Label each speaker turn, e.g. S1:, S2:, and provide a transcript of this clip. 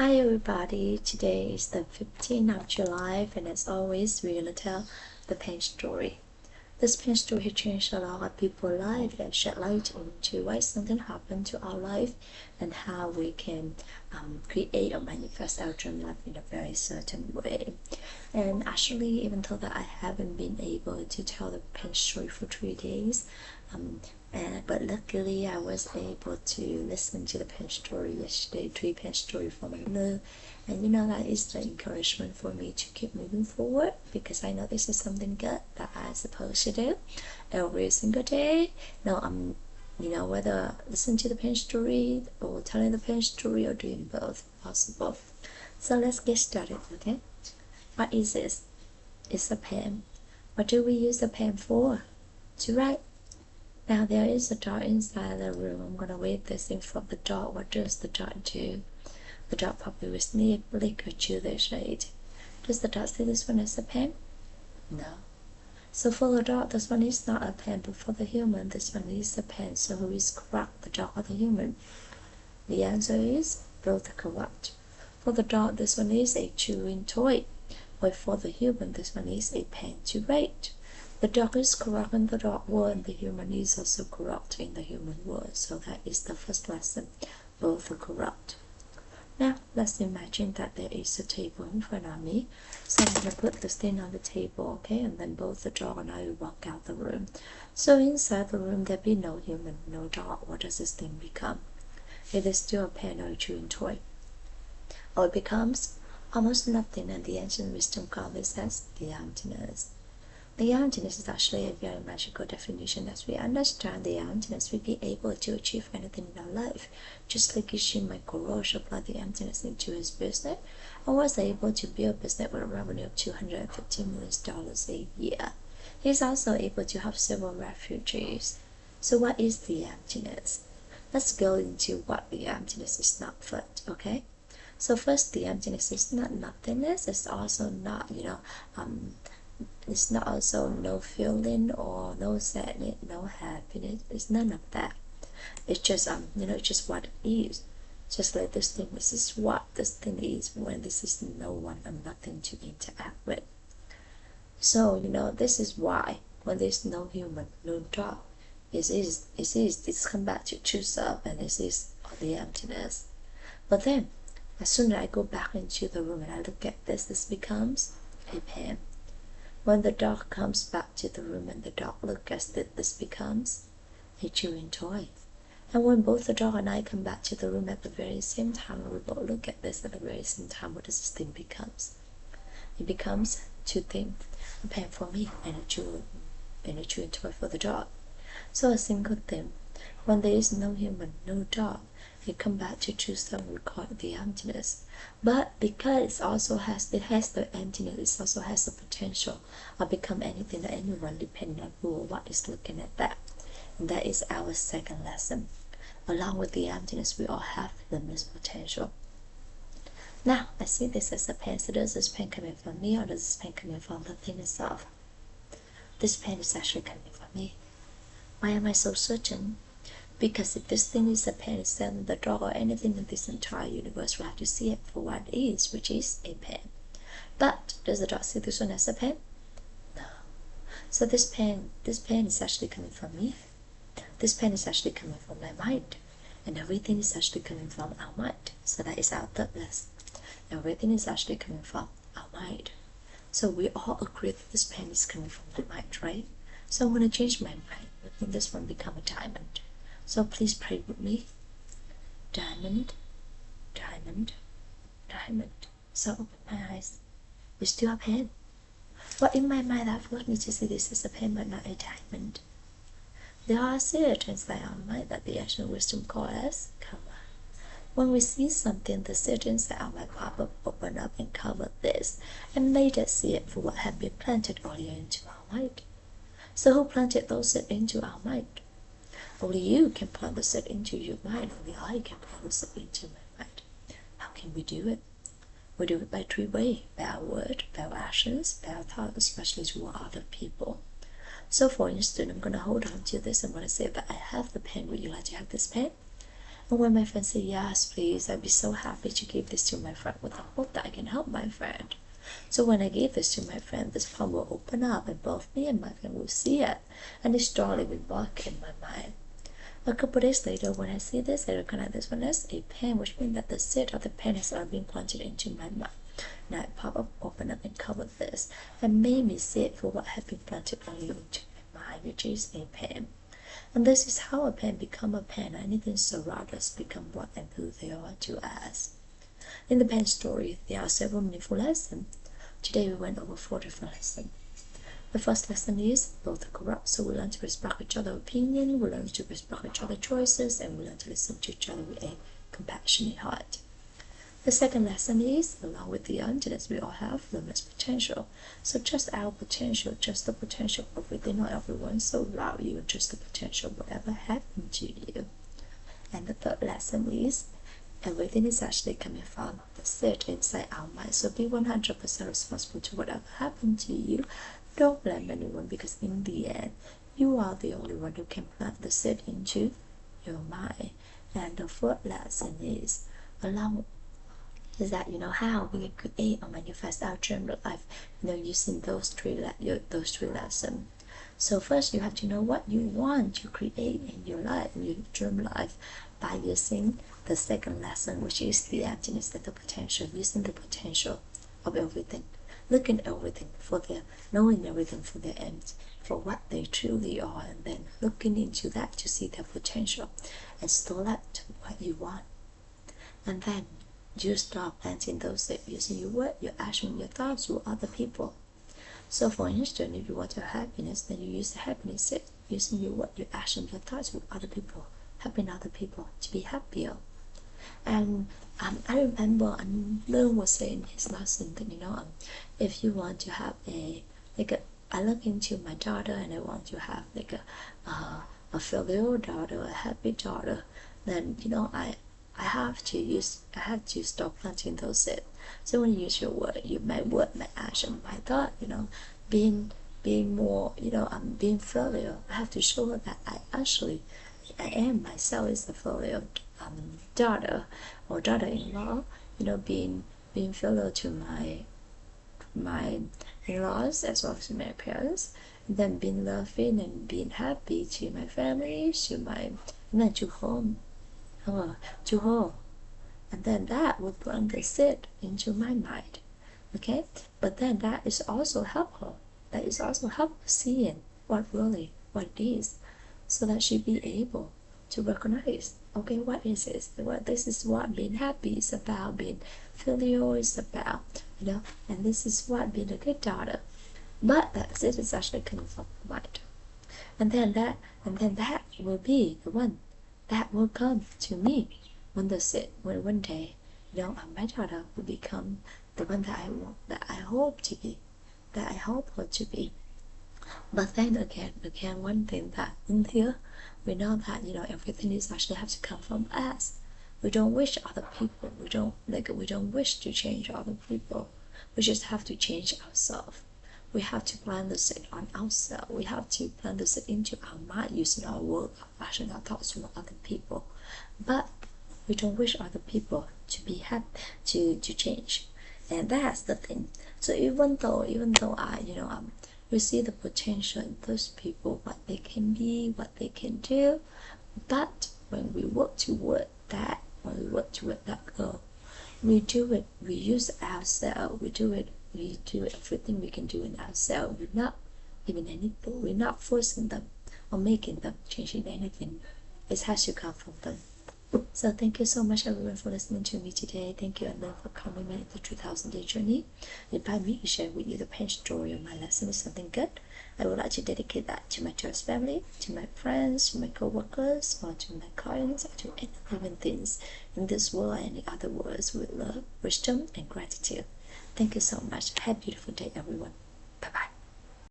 S1: Hi everybody, today is the 15th of July and as always we're gonna tell the pen story. This pen story changed a lot of people's life and shed light into why something happened to our life and how we can create or manifest our dream life in a very certain way. And actually, even though that I haven't been able to tell the pen story for 3 days, but luckily I was able to listen to the pen story yesterday, 3 pen story from Lou, and that is the encouragement for me to keep moving forward because I know this is something good that I'm supposed to do every single day. Now whether listen to the pen story or telling the pen story or doing both possible. So let's get started, okay? What is this? It's a pen. What do we use the pen for? To write. Now there is a dot inside the room. I'm gonna read this in front of the dot. What does the dot do? The dot probably will sneak, lick, or chew the shade. Does the dot see this one as a pen? No. So for the dot, this one is not a pen, but for the human, this one is a pen. So who is correct, the dot or the human? The answer is both are correct. For the dot, this one is a chewing toy, while for the human, this one is a pen to write. The dog is correct in the dog world, and the human is also correct in the human world. So that is the first lesson. Both are correct. Now, let's imagine that there is a table in front of me. So I'm going to put this thing on the table, okay? And then both the dog and I will walk out the room. So inside the room, there'll be no human, no dog. What does this thing become? It is still a pen or a chewing toy. Or it becomes almost nothing, and the ancient wisdom calls this as the emptiness. The emptiness is actually a very magical definition. As we understand the emptiness, we'll be able to achieve anything in our life. Just like Isshin Microrush applied the emptiness into his business and was able to build a business with a revenue of $250 million a year. He's also able to have several refugees. So what is the emptiness? Let's go into what the emptiness is not first, okay? So first, the emptiness is not nothingness. It's also not, it's not also no feeling or no sadness, no happiness. It's none of that. It's just it's just what it is. Just like this thing, this is what this thing is when this is no one and nothing to interact with. So this is why when there's no human, no dog, it's come back to true self, and this is the emptiness. But then, as soon as I go back into the room and I look at this becomes a pen. When the dog comes back to the room and the dog looks at it, this becomes a chewing toy. And when both the dog and I come back to the room at the very same time, and we both look at this at the very same time, what does this thing becomes? It becomes two things, a pen for me and a chewing toy for the dog. So a single thing. When there is no human, no dog, you come back to choose something we call it the emptiness. But because it has the emptiness, it also has the potential of become anything that anyone, depending on who or what is looking at that. And that is our second lesson. Along with the emptiness, we all have limitless potential. Now, I see this as a pen. So does this pen coming from me or does this pen coming from the thing itself? This pen is actually coming from me. Why am I so certain? Because if this thing is a pen itself, the dog or anything in this entire universe will have to see it for what it is, which is a pen. But does the dog see this one as a pen? No. So this pen is actually coming from me. This pen is actually coming from my mind. And everything is actually coming from our mind. So that is our third lesson. Everything is actually coming from our mind. So we all agree that this pen is coming from my mind, right? So I'm going to change my mind. Let this one become a diamond. So please pray with me. Diamond, diamond, diamond. So open my eyes. We still have pen. But in my mind, I've got me to see this as a pen but not a diamond. There are certain inside our mind that the ancient wisdom calls as karma. When we see something, the certain inside our mind pop up, open up and cover this and made us see it for what had been planted earlier into our mind. So who planted those seeds into our mind? Only you can plant the seed into your mind. Only I can plant the seed into my mind. How can we do it? We do it by 3 ways. By our word, by our actions, by our thoughts, especially to other people. So for instance, I'm going to hold on to this. I'm going to say that I have the pen. Would you like to have this pen? And when my friend said, yes, please, I'd be so happy to give this to my friend with the hope that I can help my friend. So when I gave this to my friend, this palm will open up and both me and my friend will see it, and this story will work in my mind. A couple days later, when I see this, I recognize this one as a pen, which means that the seed of the pen has already been planted into my mind. Now I pop up, open up, and cover this, and made me see it for what had been planted only into my mind, which is a pen. And this is how a pen become a pen, and anything surround us become what and who they are to us. In the pen story, there are several meaningful lessons. Today we went over 4 different lessons. The first lesson is both are corrupt, so we learn to respect each other's opinion, we learn to respect each other's choices, and we learn to listen to each other with a compassionate heart. The second lesson is, along with the emptiness we all have, limitless potential. So just our potential, just the potential of within or everyone, so allow you just the potential whatever happened to you. And the third lesson is, everything is actually coming from the seed inside our mind. So be 100% responsible to whatever happened to you. Don't blame anyone, because in the end, you are the only one who can plant the seed into your mind. And the fourth lesson is how we can create or manifest our dream life, using those three lessons. So first, you have to know what you want to create in your life, in your dream life, by using the second lesson, which is the emptiness and the potential, using the potential of everything, looking at everything for their, knowing everything for their ends, for what they truly are, and then looking into that to see their potential and select what you want. And then you start planting those seeds using your word, your action, your thoughts with other people. So for instance, if you want your happiness, then you use the happiness seed using your word, your action, your thoughts with other people, helping other people to be happier. And I remember Leung was saying his lesson that if you want to have I look into my daughter and I want to have a filial daughter, a happy daughter, then I have to stop planting those seeds. So when you use your word, my word, my action, my thought, being more, being filial, I have to show her that I am myself is a filial daughter or daughter-in-law, being filial to my in-laws as well as to my parents, and then being loving and being happy to my family, and then to home. To her, and then that will bring the seed into my mind. Okay, but then that is also help her. That is also help her seeing what it is, so that she be able to recognize. Okay, what is this? This is what being happy is about. Being filial is about. And this is what being a good daughter. But that seed is actually coming from the mind, and then that will be the one that will come to me when one day, my daughter will become the one that I want, that I hope to be, that I hope her to be. But then again, one thing that in here, we know that everything is actually have to come from us. We don't wish other people. We don't wish to change other people. We just have to change ourselves. We have to plant the seed on ourselves. We have to plant the seed into our mind using our word, our action, our thoughts with other people. But we don't wish other people to be happy, to change, and that's the thing. So even though we see the potential in those people, what they can be, what they can do, but when we work toward that goal, we do it. We use ourselves. We do everything we can do in ourselves. We're not giving anything. We're not forcing them or making them changing anything. It has to come from them. So thank you so much everyone for listening to me today. Thank you everyone for coming in the 2000-day journey. Invite me to share with you the pen story of my lesson is something good. I would like to dedicate that to my church family, to my friends, to my co-workers, or to my clients, or to any living things in this world and any other worlds with love, wisdom, and gratitude. Thank you so much. Have a beautiful day, everyone. Bye-bye.